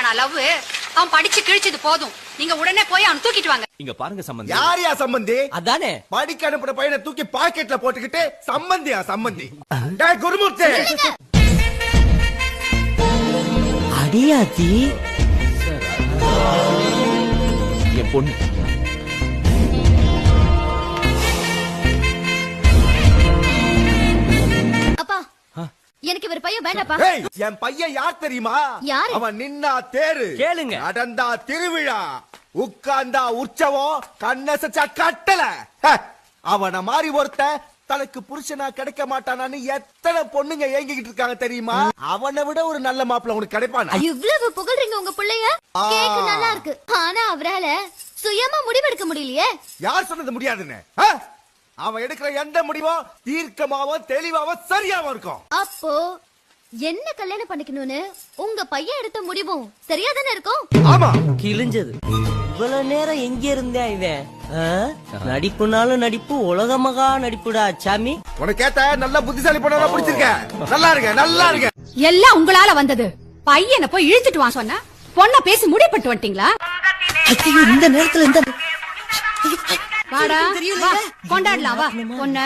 வருஷமான love அவன் படிச்சு கிழிச்சது போதும். நீங்க உடனே போய் அவன் தூக்கிட்டு வாங்க. இங்க பாருங்க சம்பந்தி. யாரையா சம்பந்தி? அதானே படிக்க அனுப்புற பையனை தூக்கி பாக்கெட்ல போட்டுக்கிட்டு சம்பந்தியா சம்பந்தி? டேய் குருமூர்த்தி, அடியாத்தி என் பொண்ணு அப்பா எனக்கு இவர் பையன் வேண்டாப்பா. ஏய் என் பையன் யார் தெரியுமா? யாரு? அவன் நின்னா தேரு, கேளுங்க. நடந்தா திருவிழா, உட்கார்ந்தா உற்சவம், கண்ணசச்சா கட்டல. அவன மாதிரி ஒருத்த தனக்கு புருஷனா கிடைக்க மாட்டானான்னு எத்தனை பொண்ணுங்க ஏங்கிக்கிட்டு இருக்காங்க தெரியுமா? அவனை விட ஒரு நல்ல மாப்பிள்ள உனக்கு கிடைப்பானா? இவ்வளவு புகழ்றீங்க உங்க பிள்ளைய. கேக்க நல்லா இருக்கு, ஆனா அவரால சுயமா முடிவெடுக்க முடியலையே. யார் சொன்னது முடியாதுன்னு? அவன் எடுக்கிற எந்த முடிவும் தீர்க்கமாவும் தெளிவாவும் சரியாவும் இருக்கும். அப்போ என்ன கல்யாணம் பண்ணிக்கணும்னு உங்க பையன் எடுத்த முடிவும் சரியாதானே இருக்கும்? ஆமா, கிழிஞ்சது. இவ்வளவு நேரம் எங்க இருந்தே இவன்? நடிப்புனாலும் நடிப்பு, உலக மகா நடிப்புடா சாமி. உனக்கு ஏத்த நல்ல புத்திசாலி பொண்ணா பிடிச்சிருக்க. நல்லா இருக்க, நல்லா இருக்க. எல்லாம் உங்களால வந்தது. பையனை போய் இழுத்துட்டு வா சொன்ன பொண்ண பேசி முடிப்பட்டு வந்துட்டீங்களா? இந்த நேரத்துல இந்த வாடா வா கொண்டாடலாம் வா பொண்ணு.